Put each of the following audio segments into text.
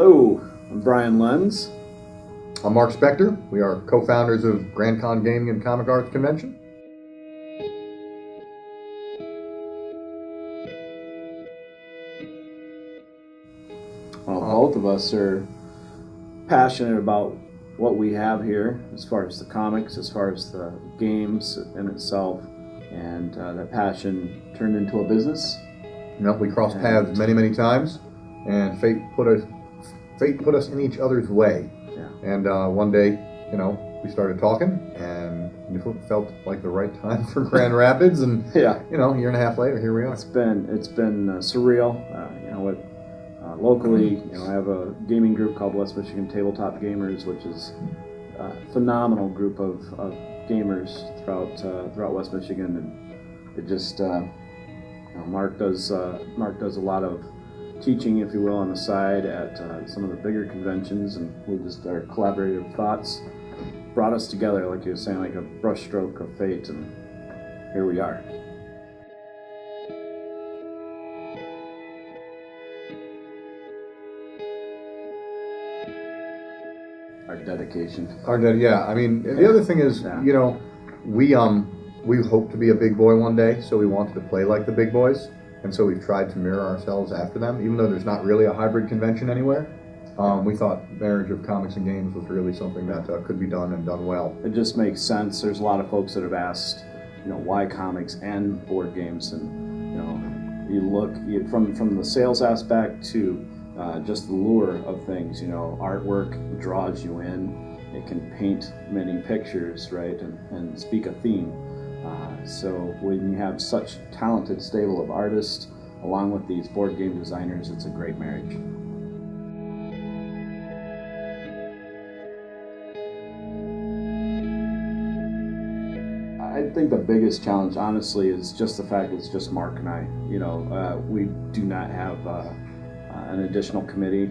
Hello, I'm Brian Lenz. I'm Mark Spector. We are co-founders of Grand Con Gaming and Comic Arts Convention. Well, both of us are passionate about what we have here as far as the comics, as far as the games in itself, and that passion turned into a business. You know, we crossed paths many times, and fate put us in each other's way. Yeah. And one day, you know, we started talking, and it felt like the right time for Grand Rapids. And Yeah. you know, a year and a half later, here we are. It's been surreal. Locally, you know, I have a gaming group called West Michigan Tabletop Gamers, which is a phenomenal group of gamers throughout West Michigan, and it just Mark does a lot of teaching, if you will, on the side at some of the bigger conventions, and our collaborative thoughts brought us together, like you were saying, like a brushstroke of fate, and here we are. Our dedication. Yeah. I mean, the other thing is, you know, we hope to be a big boy one day, so we wanted to play like the big boys, and so we've tried to mirror ourselves after them, even though there's not really a hybrid convention anywhere. We thought marriage of comics and games was really something that could be done and done well. It just makes sense. There's a lot of folks that have asked, you know, why comics and board games, and you know, you look from the sales aspect to just the lure of things. You know, artwork draws you in. It can paint many pictures, right, and speak a theme. So when you have such talented stable of artists along with these board game designers, it's a great marriage. I think the biggest challenge, honestly, is just the fact that it's just Mark and I. You know, we do not have an additional committee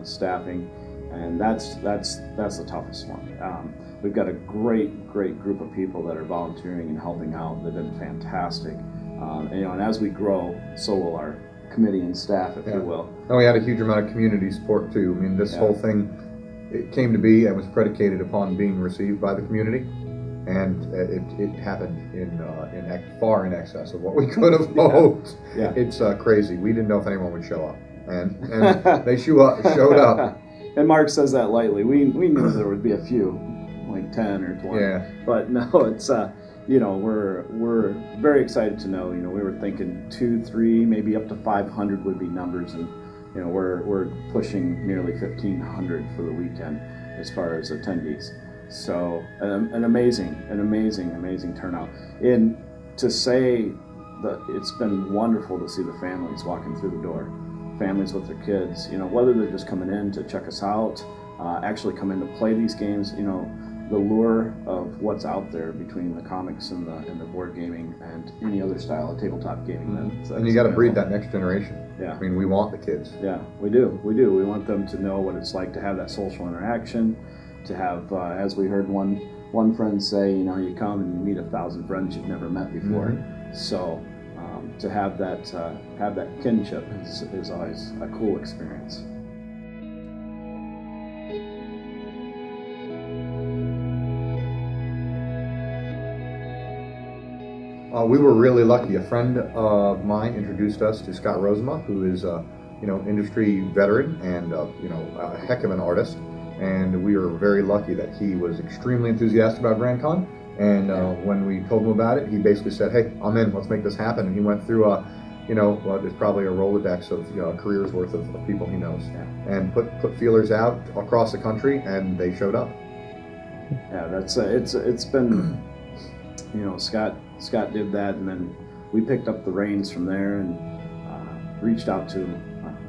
staffing, and that's the toughest one. We've got a great group of people that are volunteering and helping out. They've been fantastic. You know, and as we grow, so will our committee and staff, if you will. And we had a huge amount of community support too. I mean, this whole thing, it came to be and was predicated upon being received by the community, and it happened in far in excess of what we could have hoped. Yeah. It's crazy. We didn't know if anyone would show up, and they showed up. And Mark says that lightly. We knew there would be a few, like 10 or 20. Yeah. But no, it's you know, we're very excited to know. You know, we were thinking 2, 3, maybe up to 500 would be numbers, and you know, we're pushing nearly 1,500 for the weekend as far as attendees. So an amazing turnout. And to say that it's been wonderful to see the families walking through the door. Families with their kids, you know, whether they're just coming in to check us out, actually come in to play these games. You know, the lure of what's out there between the comics and the board gaming and any other style of tabletop gaming. And you got to breed that next generation. Yeah. I mean, we want the kids. Yeah, we do. We want them to know what it's like to have that social interaction, to have, as we heard one friend say, you know, you come and you meet 1,000 friends you've never met before. Mm-hmm. So to have that kinship is always a cool experience. We were really lucky. A friend of mine introduced us to Scott Rosema, who is you know, industry veteran and you know, a heck of an artist. And we were very lucky that he was extremely enthusiastic about Grand Con. And when we told him about it, he basically said, "Hey, I'm in. Let's make this happen." And he went through you know, there's probably a Rolodex of, you know, a career's worth of people he knows, and put feelers out across the country, and they showed up. Yeah, that's it's been, you know, Scott did that, and then we picked up the reins from there and reached out to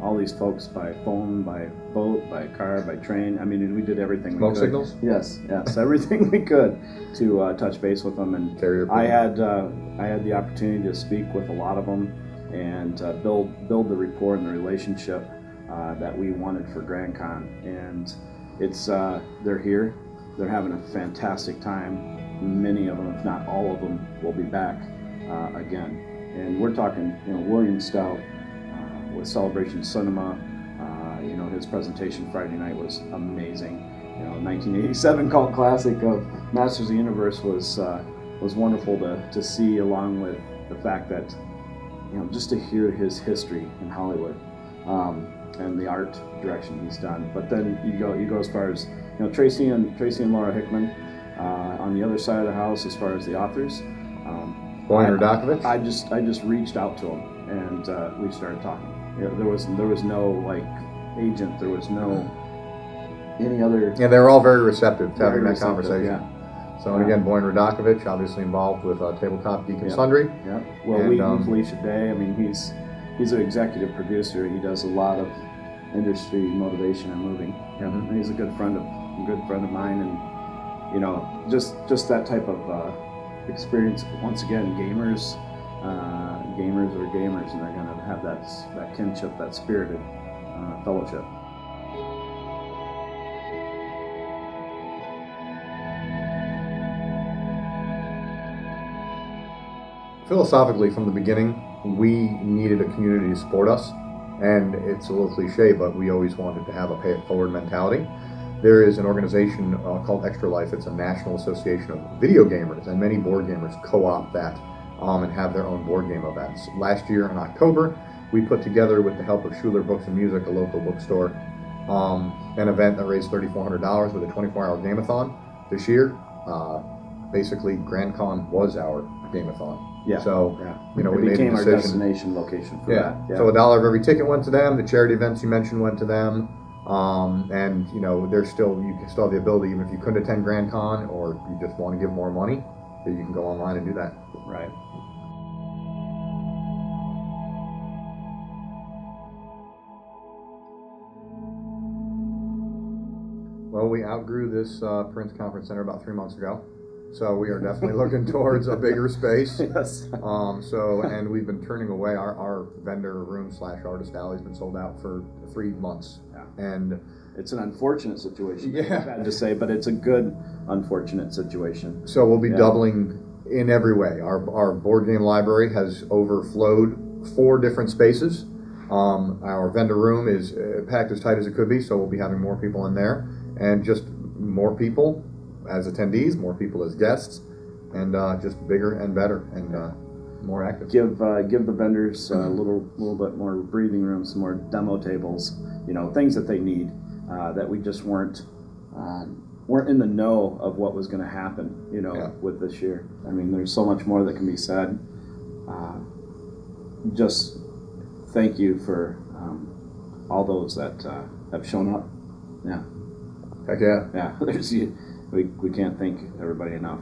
all these folks by phone, by boat, by car, by train. I mean, we did everything we could. Smoke signals? Yes, everything we could to touch base with them. And I had the opportunity to speak with a lot of them and build the rapport and the relationship that we wanted for Grand Con. And it's they're here. They're having a fantastic time. Many of them, if not all of them, will be back again. And we're talking, you know, William Stout with Celebration Cinema, You know, his presentation Friday night was amazing. You know, 1987 cult classic of Masters of the Universe was wonderful to see, along with the fact that, you know, just to hear his history in Hollywood and the art direction he's done. But then you go as far as, you know, Tracy and Laura Hickman on the other side of the house as far as the authors. Boyan Radakovich? I just reached out to him and we started talking. You know, there was no like agent, there was no any other. Yeah, they were all very receptive to having that receptive, conversation. Yeah. So, and again, Boyan Radakovich, obviously involved with Tabletop Geek and Yep. Sundry. Yeah. Well, And, Wheaton, Felicia Day. I mean, he's an executive producer. He does a lot of industry motivation and moving. Yeah. Mhm. And he's a good friend of mine, and you know, just that type of experience. Once again, gamers are gamers, and they're going to have that kinship, that spirited fellowship. Philosophically, from the beginning, we needed a community to support us, and it's a little cliche, but we always wanted to have a pay-it-forward mentality. There is an organization called Extra Life. It's a national association of video gamers, and many board gamers co-opt that and have their own board game events. Last year in October, we put together, with the help of Schuler Books and Music, a local bookstore, an event that raised $3,400 with a 24-hour game-a-thon. This year, basically, Grand Con was our game-a-thon. Yeah. So, Yeah. you know, It we made became a our decision. destination location for Yeah. that. Yeah. So $1 of every ticket went to them. The charity events you mentioned went to them. And you know, you can still have the ability, even if you couldn't attend Grand Con or you just want to give more money, that you can go online and do that. Right. Well, we outgrew this Prince Conference Center about 3 months ago, so we are definitely looking towards a bigger space. Yes. And we've been turning away our vendor room / artist alley has been sold out for 3 months. Yeah. And It's an unfortunate situation. Yeah. I've had to say, but it's a good unfortunate situation. so we'll be Yeah. doubling in every way. Our board game library has overflowed 4 different spaces. Our vendor room is packed as tight as it could be, so we'll be having more people in there, and just more people as attendees, more people as guests, and just bigger and better and more active. Give the vendors a little bit more breathing room, some more demo tables, you know, things that they need that we just weren't in the know of what was going to happen, you know, Yeah. with this year. I mean, there's so much more that can be said. Just thank you for all those that have shown up. Yeah. Heck yeah. Yeah. We can't thank everybody enough.